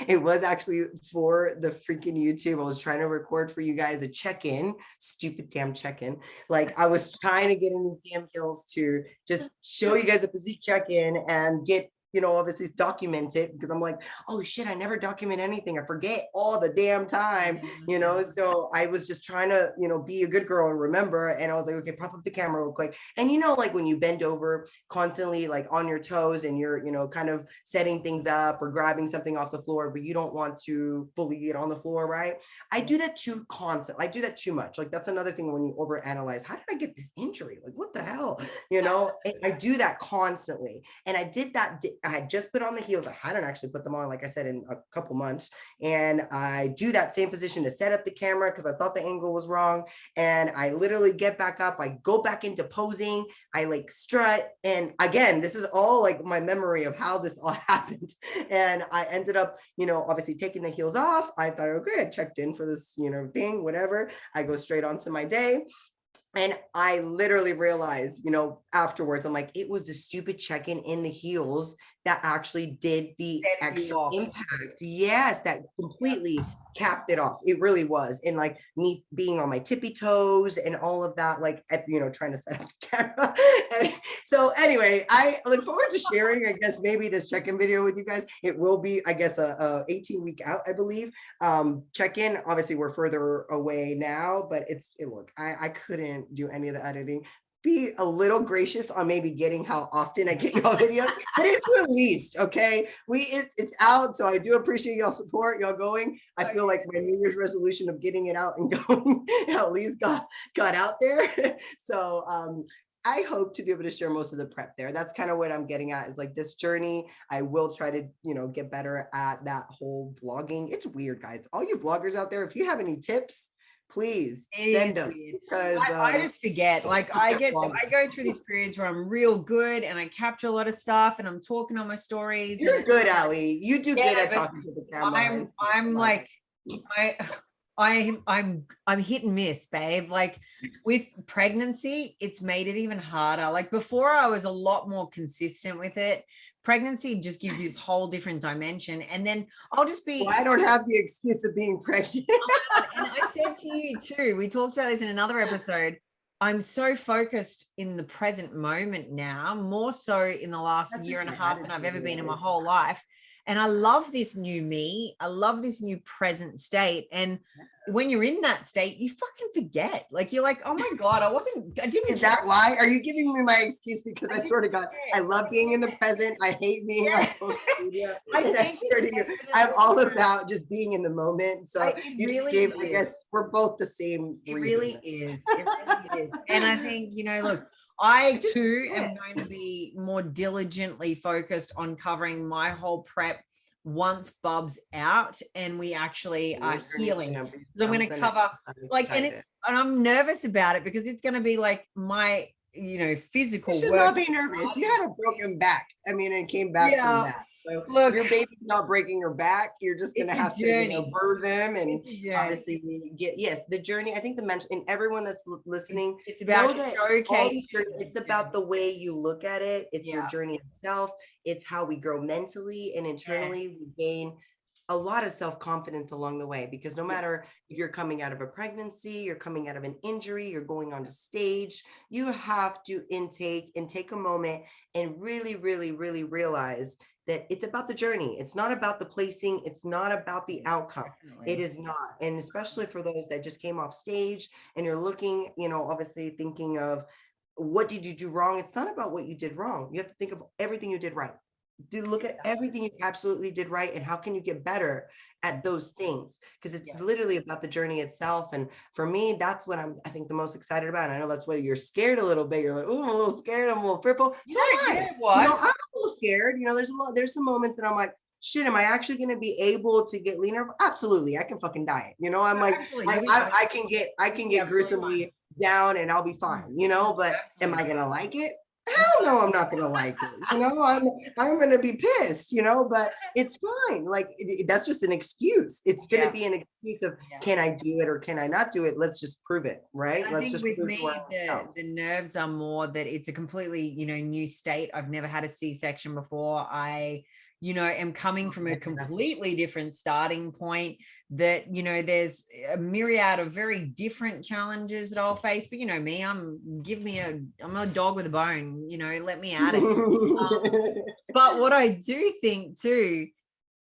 C: it was actually for the freaking YouTube. I was trying to record for you guys a check-in, stupid damn check-in. Like, I was trying to get in these damn heels to just show you guys a physique check-in and get, you know, obviously document it, because I'm like, oh shit, I never document anything. I forget all the damn time, you know? So I was just trying to, you know, be a good girl and remember. And I was like, okay, prop up the camera real quick. And, you know, like when you bend over constantly, like on your toes, and you're, you know, kind of setting things up or grabbing something off the floor, but you don't want to fully get on the floor, right? I do that too constant. I do that too much. Like, that's another thing when you overanalyze, how did I get this injury? Like, what the hell? You know, I do that constantly. And I did that. I had just put on the heels. I hadn't actually put them on, like I said, in a couple months. And I do that same position to set up the camera, because I thought the angle was wrong. And I literally get back up. I go back into posing. I like strut. And again, this is all like my memory of how this all happened. And I ended up, you know, obviously taking the heels off. I thought, okay, I checked in for this, you know, thing, whatever. I go straight on to my day. And I literally realized, you know, afterwards, I'm like, it was the stupid check-in in the heels that actually did the extra impact. Yes, that completely capped it off. It really was. And like me being on my tippy toes and all of that, like, you know, trying to set up the camera. And so anyway, I look forward to sharing, I guess, maybe this check-in video with you guys. It will be, I guess, a 18-week out, I believe. Check-in, obviously we're further away now, but look, I couldn't do any of the editing. Be a little gracious on maybe getting how often I get y'all videos, but it's released, okay? It's out, so I do appreciate y'all support, y'all going. I feel like my New Year's resolution of getting it out and going at least got out there. So I hope to be able to share most of the prep there. That's kind of what I'm getting at, is like this journey. I will try to, you know, get better at that whole vlogging. It's weird, guys. All you vloggers out there, if you have any tips, please send them, because
B: I just forget. Like, I go through these periods where I'm real good and I capture a lot of stuff and I'm talking on my stories.
C: You're good, Ali. You do good at talking to the camera.
B: I'm like, I'm hit and miss, babe. Like, with pregnancy, it's made it even harder. Like, before I was a lot more consistent with it. Pregnancy just gives you this whole different dimension. And then I'll just be,
C: well, I don't have the excuse of being pregnant.
B: And I said to you too, we talked about this in another episode, I'm so focused in the present moment now, more so in the last year and a half than I've ever been in my whole life. And I love this new me. I love this new present state. And when you're in that state, you fucking forget. Like, you're like, oh my God, I didn't.
C: Is that why? Are you giving me my excuse? Because I sort of got, I love being in the present. I hate being on social media. I'm all about just being in the moment. So I guess we're both the same.
B: It really is. It really is. And I think, you know, look, I too am going to be more diligently focused on covering my whole prep once Bub's out and we actually are healing. So I'm going to cover like, and I'm nervous about it because it's going to be like my, you know, physical work.
C: You should not be nervous. You had a broken back. I mean, it came back from that. So look, your baby's not breaking your back. You're just going to have to, you know, birth them and obviously get, the journey. I think the mental, and everyone that's listening,
B: it's about showcase.
C: It's about the way you look at it. It's your journey itself. It's how we grow mentally and internally. We gain a lot of self-confidence along the way, because no matter if you're coming out of a pregnancy, you're coming out of an injury, you're going on to stage, you have to take a moment and really, really, really realize that it's about the journey. It's not about the placing. It's not about the outcome.
B: Definitely.
C: It is not. And especially for those that just came off stage and you're looking, obviously thinking of what did you do wrong? It's not about what you did wrong. You have to think of everything you did right. Look at everything you absolutely did right, and how can you get better at those things, because it's literally about the journey itself. And for me, that's what I think the most excited about. And I know that's why you're scared a little bit. You're like, oh, I'm a little scared, I'm a little fearful. So am I. I'm a little scared. There's some moments that I'm like, shit, am I actually going to be able to get leaner? Absolutely. I can fucking diet. I'm like, I can get gruesomely down and I'll be fine, but am I going to like it? Hell no, I'm not going to like it. I'm going to be pissed, but it's fine. Like that's just an excuse. It's going to be an excuse of, can I do it or can I not do it? Let's just prove it. Right.
B: I think with me, the nerves are more that it's a completely, new state. I've never had a C-section before. I am coming from a completely different starting point, that, there's a myriad of very different challenges that I'll face. But me, I'm a dog with a bone, let me at it. But what I do think too,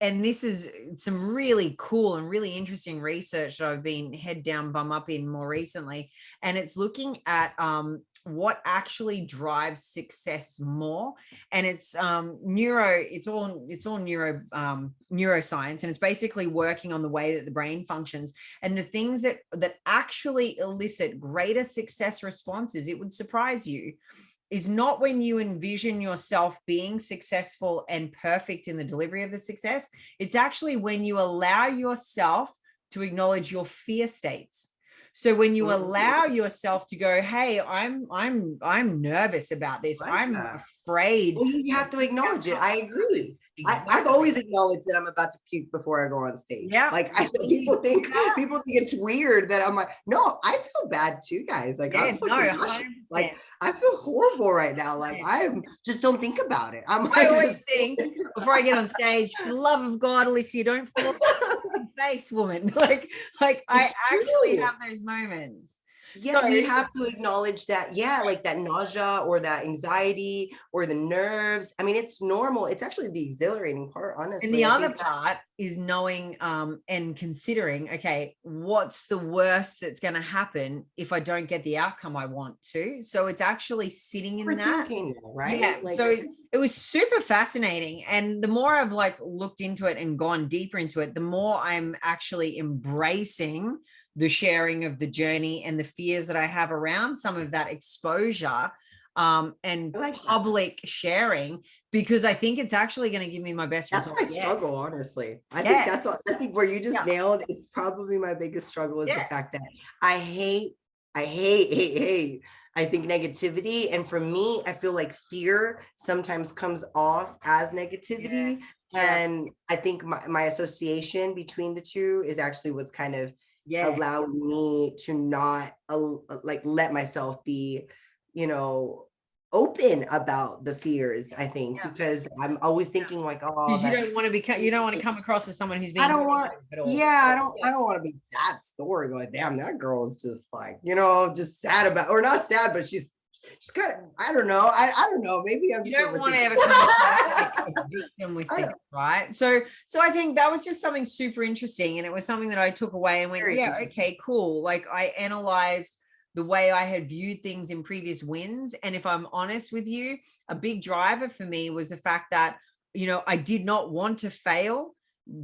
B: and this is some really cool and really interesting research that I've been head down, bum up in more recently, and it's looking at what actually drives success more. And it's it's all neuroscience, and it's basically working on the way that the brain functions. And the things that actually elicit greater success responses, it would surprise you, is not when you envision yourself being successful and perfect in the delivery of the success. It's actually when you allow yourself to acknowledge your fear states. So when you allow yourself to go, hey, I'm nervous about this. I'm afraid.
C: Well, you have to acknowledge it. I agree. Exactly. I've always acknowledged that I'm about to puke before I go on stage. Yeah. Like people think it's weird that I'm like, no, I feel bad too, guys. Like I feel horrible right now. Like I just don't think about it.
B: I always think before I get on stage, for the love of God, Alicia, don't fall on your face, woman. Like I actually have those moments.
C: Yeah, so you have to acknowledge that, like that nausea or that anxiety or the nerves. I mean, it's normal. It's actually the exhilarating part, honestly.
B: And the other part is knowing and considering, okay, what's the worst that's going to happen if I don't get the outcome I want to? So it's actually sitting in that,
C: right?
B: Yeah. Like, so it was super fascinating. And the more I've looked into it and gone deeper into it, the more I'm actually embracing the sharing of the journey and the fears that I have around some of that exposure and public sharing, because I think it's actually going to give me my best result.
C: That's my struggle, honestly. I think where you just nailed, it's probably my biggest struggle is the fact that I hate, I think negativity. And for me, I feel like fear sometimes comes off as negativity. And I think my association between the two is actually what's kind of allowed me to not let myself be, open about the fears. I think because I'm always thinking like, oh,
B: you don't want to come across as someone who's being.
C: I don't want to be sad story going, damn, that girl is just like, just sad about, or not sad, but she's kind of, I don't know. I don't know. Maybe I'm.
B: You don't want to ever come across like a victim with things, right? So I think that was just something super interesting, and it was something that I took away and went, okay, cool. Like I analyzed the way I had viewed things in previous wins, and if I'm honest with you, a big driver for me was the fact that I did not want to fail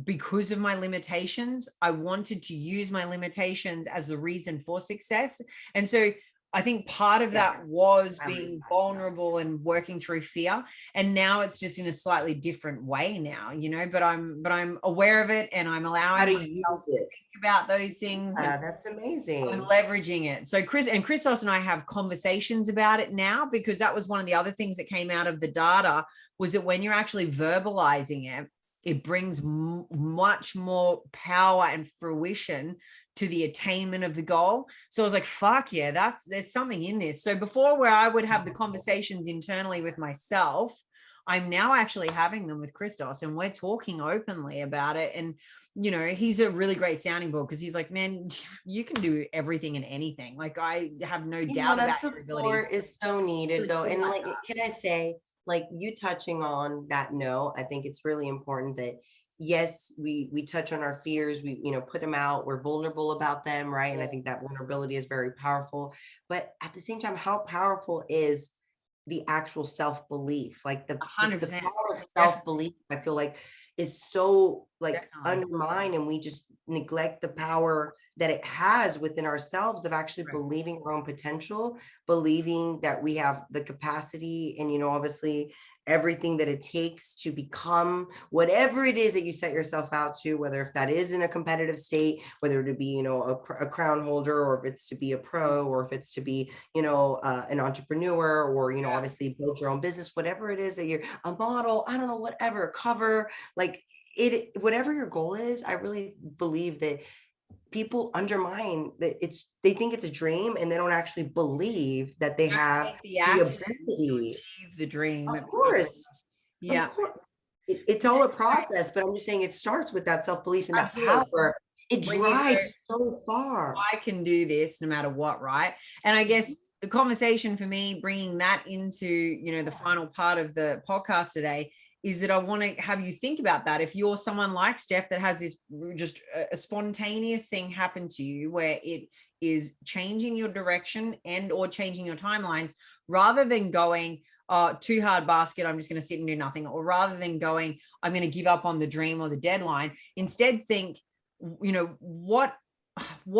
B: because of my limitations. I wanted to use my limitations as the reason for success, and so I think part of that was being vulnerable and working through fear. And now it's just in a slightly different way now, but I'm aware of it, and I'm allowing myself to think about those things.
C: That's amazing.
B: I'm leveraging it. So Christos and I have conversations about it now, because that was one of the other things that came out of the data, was that when you're actually verbalizing it, it brings much more power and fruition to the attainment of the goal. So I was like, fuck yeah, there's something in this. So before, where I would have the conversations internally with myself, I'm now actually having them with Christos, and we're talking openly about it. And, you know, he's a really great sounding board, because he's like, man, you can do everything and anything. Like, I have no doubt about your abilities.
C: Is so needed though. And like, can I say, like, you touching on that note, I think it's really important that yes, we touch on our fears, we, you know, put them out, we're vulnerable about them, right? And I think that vulnerability is very powerful. But at the same time, how powerful is the actual self-belief? Like the
B: 100%.
C: power of self-belief, I feel like, is so like
B: Definitely.
C: undermined, and we just neglect the power that it has within ourselves of actually
B: Right.
C: believing our own potential, believing that we have the capacity and, you know, obviously everything that it takes to become whatever it is that you set yourself out to, whether if that is in a competitive state, whether to be, you know, a crown holder, or if it's to be a pro, or if it's to be, you know, an entrepreneur, or, you know, obviously build your own business, whatever it is that you're a model, I don't know, whatever, cover, like it, whatever your goal is. I really believe that people undermine that they think it's a dream, and they don't actually believe that they have
B: Take the
C: the
B: action to
C: ability.
B: achieve the dream.
C: Of course.
B: Yeah.
C: Of course. It's all a process, but I'm just saying it starts with that self-belief and that
B: Absolutely.
C: power. It
B: When you
C: drives so far.
B: I can do this no matter what, right? And I guess the conversation for me, bringing that into, you know, the final part of the podcast today, is that I want to have you think about that. If you're someone like Steph that has this just a spontaneous thing happen to you, where it is changing your direction and or changing your timelines, rather than going, too hard basket, I'm just going to sit and do nothing, or rather than going, I'm going to give up on the dream or the deadline, instead think, you know, what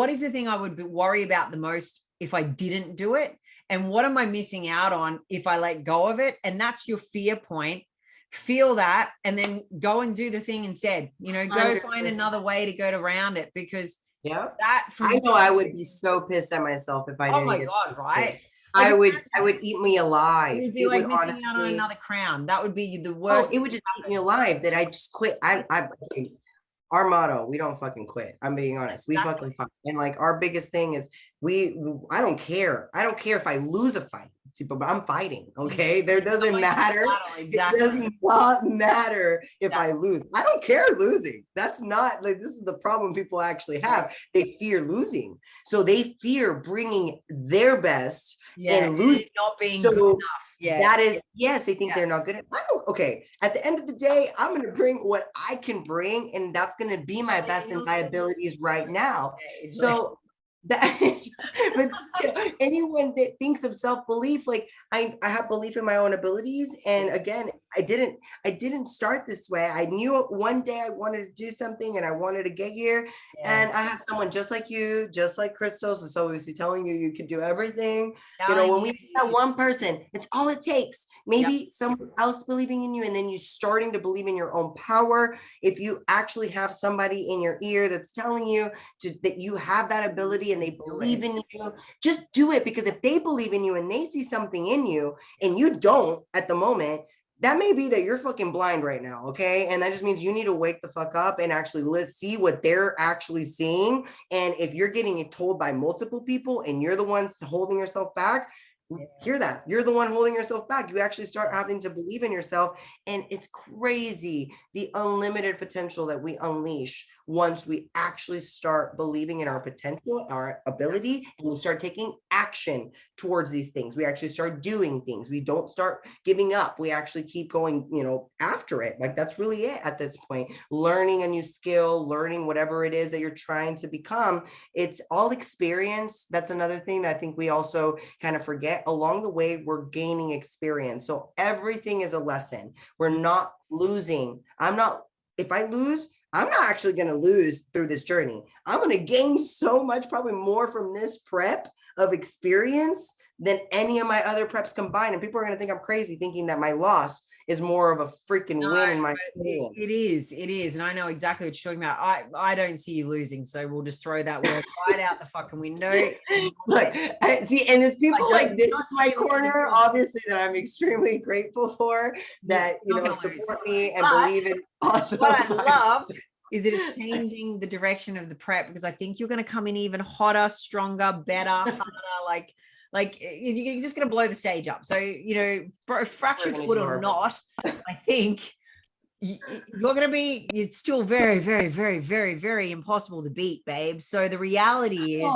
B: is the thing I would worry about the most if I didn't do it? And what am I missing out on if I let go of it? And that's your fear point. Feel that, and then go and do the thing instead. You know, go
C: 100%.
B: find another way to go around it, because
C: Yeah,
B: that,
C: I know I would be so pissed at myself if I didn't.
B: Oh my
C: get
B: God, right?
C: I
B: Like,
C: would eat me alive.
B: It would be like missing out on another crown. That would be the worst.
C: Oh, it would just eat me alive that I just quit. Our motto, we don't fucking quit. I'm being honest. We fucking fight. And like our biggest thing is I don't care. I don't care if I lose a fight. See, but I'm fighting. Okay. There doesn't matter.
B: Exactly.
C: It does not matter if I lose. I don't care losing. That's not like, this is the problem people actually have. They fear losing. So they fear bringing their best and losing,
B: not being
C: good
B: enough.
C: Yeah. That is, yes, they think they're not good. Okay. At the end of the day, I'm going to bring what I can bring, and that's going to be my best and my abilities right now. So that, but still, anyone that thinks of self-belief, like I have belief in my own abilities. And again, I didn't start this way. I knew one day I wanted to do something and I wanted to get here. And I have someone just like you, just like Crystal's, is obviously telling you can do everything. You know, when we have one person, it's all it takes. Maybe someone else believing in you, and then you starting to believe in your own power. If you actually have somebody in your ear that's telling you that you have that ability and they believe in you, just do it. Because if they believe in you and they see something in you and you don't at the moment, that may be that you're fucking blind right now. Okay. And that just means you need to wake the fuck up and actually see what they're actually seeing. And if you're getting it told by multiple people and you're the ones holding yourself back, hear that. You're the one holding yourself back. You actually start having to believe in yourself. And it's crazy, the unlimited potential that we unleash once we actually start believing in our potential, our ability, and we start taking action towards these things. We actually start doing things. We don't start giving up. We actually keep going, you know, after it. Like that's really it at this point. Learning a new skill, learning whatever it is that you're trying to become. It's all experience. That's another thing that I think we also kind of forget. Along the way, we're gaining experience. So everything is a lesson. We're not losing. If I lose, I'm not actually going to lose through this journey. I'm going to gain so much, probably more from this prep of experience than any of my other preps combined. And people are going to think I'm crazy thinking that my loss is more of a freaking win in my opinion.
B: It is. And I know exactly what you're talking about. I don't see you losing. So we'll just throw that word right out the fucking window.
C: Look, see, and there's people like this in my corner, obviously, that I'm extremely grateful for, that, you know, support me and believe in awesome.
B: What I love is that it's changing the direction of the prep, because I think you're going to come in even hotter, stronger, better, harder. Like you're just going to blow the stage up. So, fractured foot or not, I think you're going to be, it's still very, very, very, very, very impossible to beat, babe. So the reality is,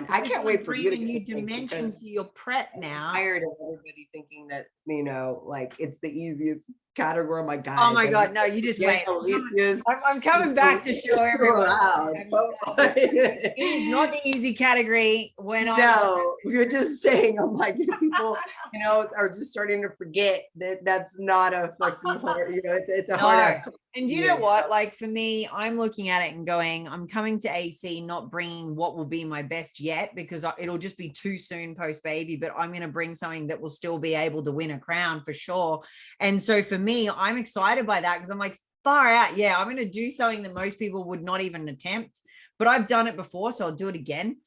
C: I can't wait for you to
B: bring a new dimension to your prep now.
C: I'm tired of everybody thinking that, like it's the easiest category. My God.
B: Oh my God. No, you just wait. I'm coming back to show everyone. It is not the easy category
C: you're just saying, I'm like, people, are just starting to forget that that's not a fucking hard, it's a hard ass.
B: And do you know what? Like for me, I'm looking at it and going, I'm coming to AC, not bringing what will be my best yet, because it'll just be too soon post baby, but I'm going to bring something that will still be able to win a crown for sure. And so for me, I'm excited by that because I'm like, far out. Yeah, I'm going to do something that most people would not even attempt, but I've done it before. So I'll do it again.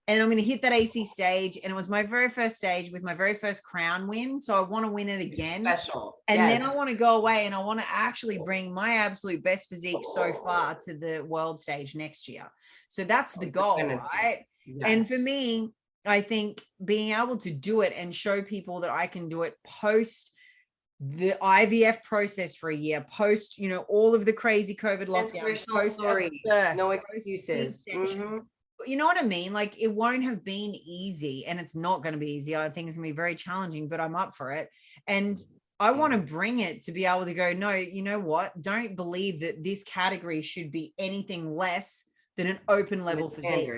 B: And I'm going to hit that AC stage. And it was my very first stage with my very first crown win. So I want to win it again.
C: It's special.
B: And then I want to go away and I want to actually bring my absolute best physique so far to the world stage next year. So that's the goal, right? Yes. And for me, I think being able to do it and show people that I can do it post the IVF process for a year, post, all of the crazy COVID lockdowns, post birth, no excuses. You know what I mean? Like it won't have been easy and it's not going to be easy. I think it's going to be very challenging, but I'm up for it. And I want to bring it to be able to go, no, you know what? Don't believe that this category should be anything less than an open level physique.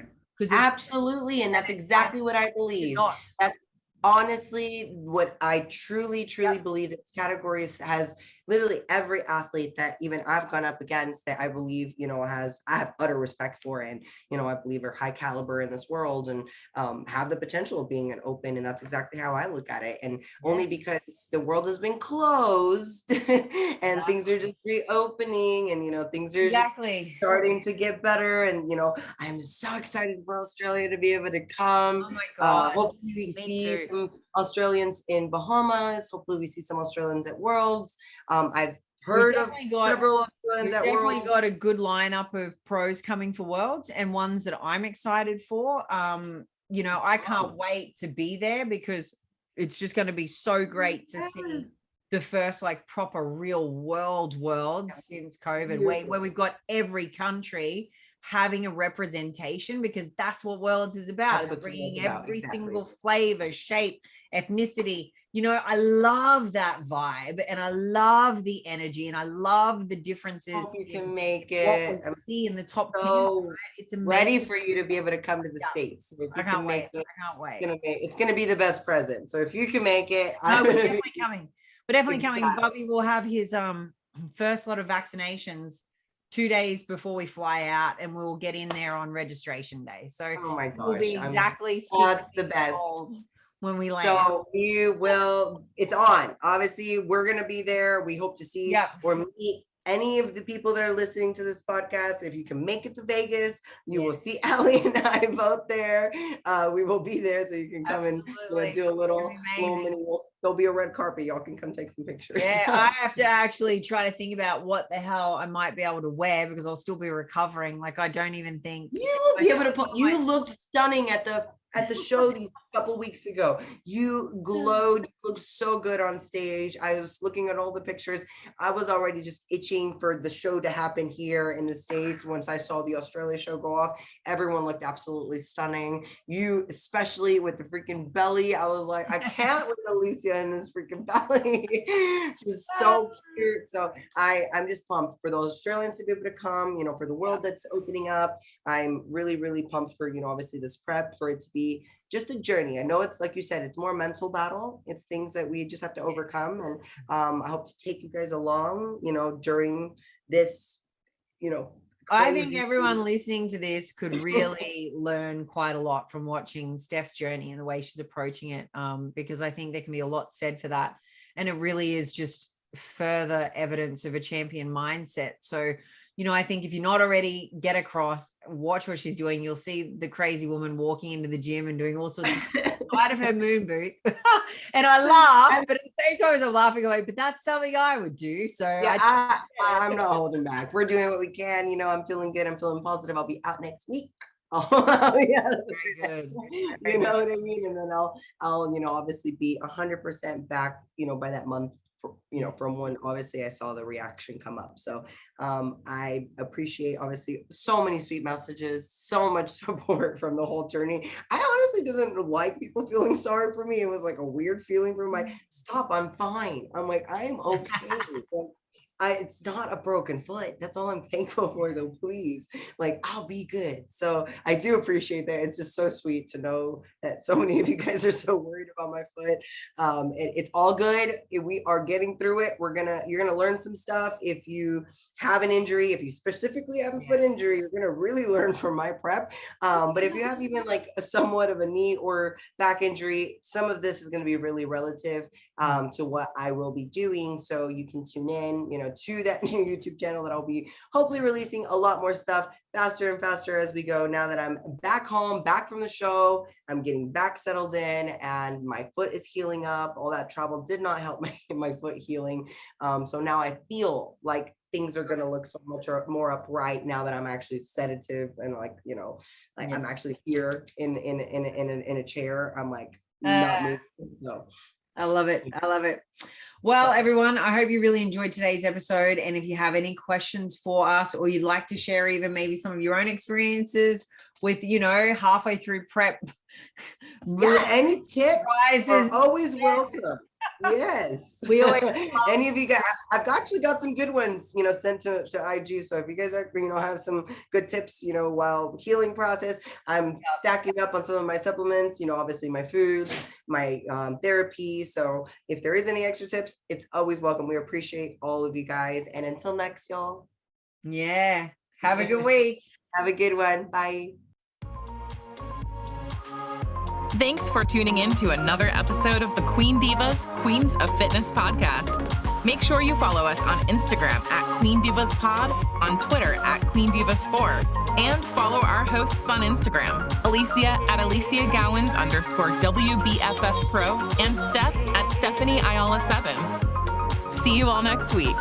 C: Absolutely. And that's exactly what I believe. That's honestly what I truly believe this category has. Literally every athlete that even I've gone up against that I believe, I have utter respect for, and, I believe are high caliber in this world and have the potential of being an open. And that's exactly how I look at it. And only because the world has been closed and things are just reopening and, things are just starting to get better. And, I'm so excited for Australia to be able to come.
B: Oh my God.
C: Hopefully we see some Australians in Bahamas. Hopefully we see some Australians at Worlds. I've heard of several Australians at Worlds.
B: Definitely got a good lineup of pros coming for Worlds and ones that I'm excited for. I can't wait to be there because it's just going to be so great to see the first like proper real Worlds since COVID, where we've got every country having a representation, because that's what Worlds is about. It's bringing every single flavor, shape, ethnicity. I love that vibe and I love the energy and I love the differences.
C: You can make it.
B: What we see in the top 10.
C: Right? It's amazing. Ready for you to be able to come to the States. So
B: I can't wait. I can't wait.
C: It's going to be the best present. So if you can make it,
B: we're definitely coming. We're definitely coming. Bobby will have his first lot of vaccinations 2 days before we fly out, and we'll get in there on registration day. So we'll be exactly
C: the best
B: when we land.
C: So it's on. Obviously, we're going to be there. We hope to see or meet any of the people that are listening to this podcast. If you can make it to Vegas, you will see Ali and I both there. We will be there, so you can come and do a little mini. There'll be a red carpet. Y'all can come take some pictures.
B: Yeah, I have to actually try to think about what the hell I might be able to wear, because I'll still be recovering. Like I don't even think
C: you will be able to put. You looked stunning at the show these couple weeks ago. You glowed, looked so good on stage. I was looking at all the pictures. I was already just itching for the show to happen here in the States. Once I saw the Australia show go off, everyone looked absolutely stunning. You, especially with the freaking belly, I was like, I can't with Alicia in this freaking belly. She's so cute. So I'm just pumped for the Australians to be able to come, for the world that's opening up. I'm really, really pumped for, obviously this prep, for it to be just a journey. I know it's like you said, it's more mental battle. It's things that we just have to overcome. And I hope to take you guys along, during this,
B: I think everyone listening to this could really learn quite a lot from watching Steph's journey and the way she's approaching it, because I think there can be a lot said for that. And it really is just further evidence of a champion mindset. So, I think if you're not already, get across, watch what she's doing. You'll see the crazy woman walking into the gym and doing all sorts of out of her moon boot. And I laugh, but at the same time as I'm laughing away, but that's something I would do. So
C: I'm not holding back. We're doing what we can. I'm feeling good. I'm feeling positive. I'll be out next week. Yeah,
B: Very good.
C: you know what I mean? And then I'll, obviously be 100% back, by that month, from when obviously I saw the reaction come up. So I appreciate obviously so many sweet messages, so much support from the whole journey. I honestly didn't like people feeling sorry for me. It was like a weird feeling from stop, I'm fine. I'm like, I'm okay. It's not a broken foot. That's all I'm thankful for. So please, like, I'll be good. So I do appreciate that. It's just so sweet to know that so many of you guys are so worried about my foot. It's all good. We are getting through it. You're gonna learn some stuff. If you have an injury, if you specifically have a foot injury, you're gonna really learn from my prep. But if you have even like a somewhat of a knee or back injury, some of this is gonna be really relative to what I will be doing. So you can tune in, to that new YouTube channel that I'll be hopefully releasing a lot more stuff faster and faster as we go. Now that I'm back home, back from the show, I'm getting back settled in and my foot is healing up. All that travel did not help my foot healing. So now I feel like things are going to look so much more upright now that I'm actually sedative and I'm actually here in a chair. I'm like not moving. So
B: I love it. I love it. Well, everyone, I hope you really enjoyed today's episode. And if you have any questions for us, or you'd like to share even maybe some of your own experiences with, halfway through prep.
C: Any tips are always welcome. Yes.
B: We always
C: any of you guys, I've actually got some good ones, sent to IG. So if you guys are, have some good tips, while healing process, I'm stacking up on some of my supplements, obviously my foods, my therapy. So if there is any extra tips, it's always welcome. We appreciate all of you guys. And until next, y'all.
B: Yeah. Have a good week.
C: Have a good one. Bye.
A: Thanks for tuning in to another episode of the Queen Divas, Queens of Fitness podcast. Make sure you follow us on Instagram at Queen Divas Pod, on Twitter at Queen Divas 4, and follow our hosts on Instagram, Alicia at Alicia Gowans _WBFF Pro, and Steph at Stephanie Ayala 7. See you all next week.